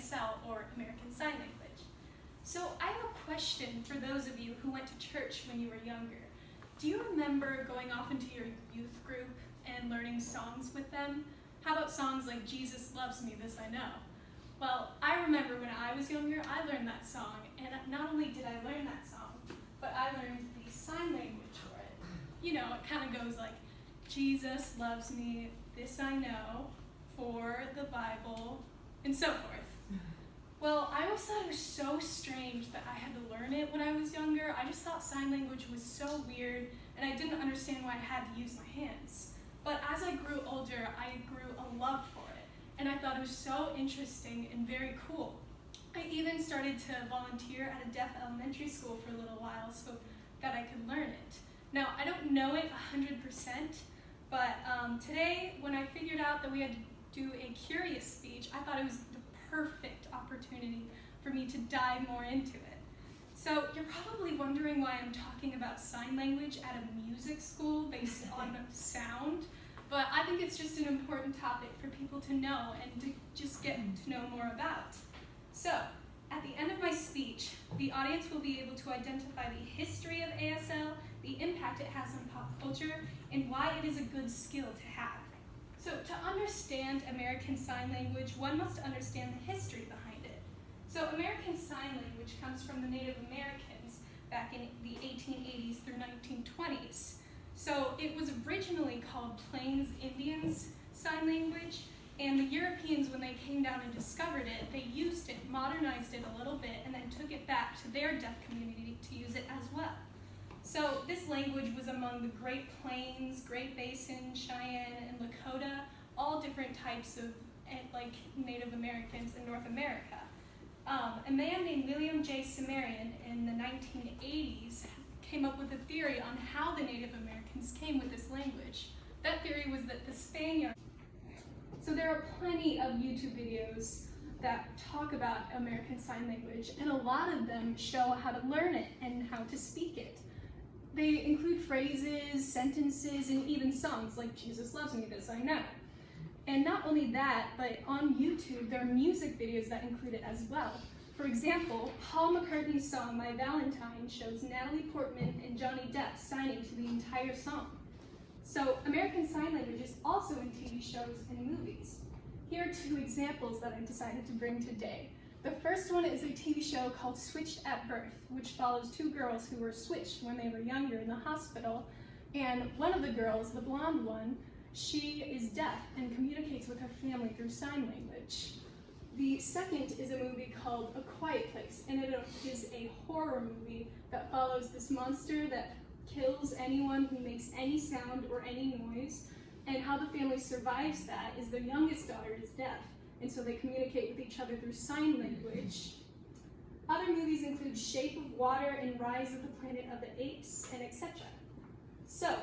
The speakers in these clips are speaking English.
ASL, or American Sign Language. So I have a question for those of you who went to church when you were younger. Do you remember going off into your youth group and learning songs with them? How about songs like Jesus Loves Me, This I Know? Well, I remember when I was younger, I learned that song, and not only did I learn that song, but I learned the sign language for it. You know, it kind of goes like, Jesus loves me, this I know, for the Bible, and so forth. Well, I always thought it was so strange that I had to learn it when I was younger. I just thought sign language was so weird, and I didn't understand why I had to use my hands. But as I grew older, I grew a love for it, and I thought it was so interesting and very cool. I even started to volunteer at a deaf elementary school for a little while so that I could learn it. Now, I don't know it 100%, but today, when I figured out that we had to do a curious speech, I thought it was the perfect opportunity for me to dive more into it. So you're probably wondering why I'm talking about sign language at a music school based on sound, but I think it's just an important topic for people to know and to just get to know more about. So, at the end of my speech, the audience will be able to identify the history of ASL, the impact it has on pop culture, and why it is a good skill to have. So to understand American Sign Language, one must understand the history behind it. So American Sign Language comes from the Native Americans back in the 1880s through 1920s. So it was originally called Plains Indians Sign Language, and the Europeans, when they came down and discovered it, they used it, modernized it a little bit, and then took it back to their deaf community to use it as well. So this language was among the Great Plains, Great Basin, Cheyenne, and Lakota, all different types of Native Americans in North America. A man named William J. Cimmerian in the 1980s came up with a theory on how the Native Americans came with this language. That theory was that the Spaniards. So there are plenty of YouTube videos that talk about American Sign Language, and a lot of them show how to learn it and how to speak it. They include phrases, sentences, and even songs like Jesus Loves Me, This I Know. And not only that, but on YouTube, there are music videos that include it as well. For example, Paul McCartney's song, My Valentine, shows Natalie Portman and Johnny Depp signing to the entire song. So American Sign Language is also in TV shows and movies. Here are two examples that I decided to bring today. The first one is a TV show called Switched at Birth, which follows two girls who were switched when they were younger in the hospital. And one of the girls, the blonde one, she is deaf and communicates with her family through sign language. The second is a movie called A Quiet Place, and it is a horror movie that follows this monster that kills anyone who makes any sound or any noise, and how the family survives that is their youngest daughter is deaf, and so they communicate with each other through sign language. Other movies include Shape of Water and Rise of the Planet of the Apes, and etc. So,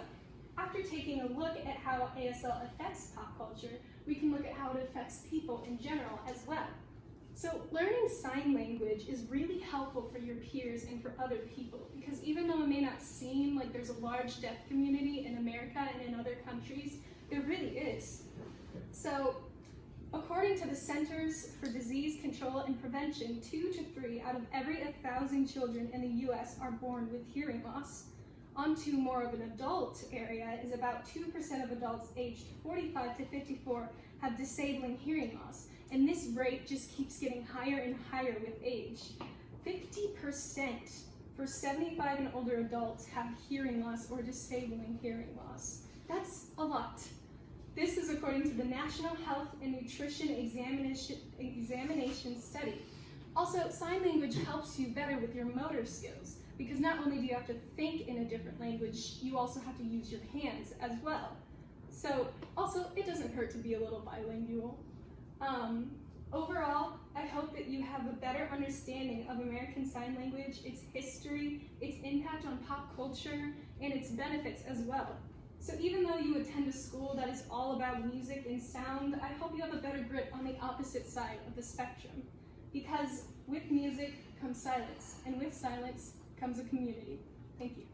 after taking a look at how ASL affects pop culture, we can look at how it affects people in general as well. So learning sign language is really helpful for your peers and for other people, because even though it may not seem like there's a large deaf community in America and in other countries, there really is. So according to the Centers for Disease Control and Prevention, 2 to 3 out of every 1,000 children in the US are born with hearing loss. Onto more of an adult area is about 2% of adults aged 45 to 54 have disabling hearing loss. And this rate just keeps getting higher and higher with age. 50% for 75 and older adults have hearing loss or disabling hearing loss. That's a lot. This is according to the National Health and Nutrition Examination Study. Also, sign language helps you better with your motor skills, because not only do you have to think in a different language, you also have to use your hands as well. So, also, it doesn't hurt to be a little bilingual. Overall, I hope that you have a better understanding of American Sign Language, its history, its impact on pop culture, and its benefits as well. So even though you attend a school that is all about music and sound, I hope you have a better grip on the opposite side of the spectrum. Because with music comes silence, and with silence comes a community. Thank you.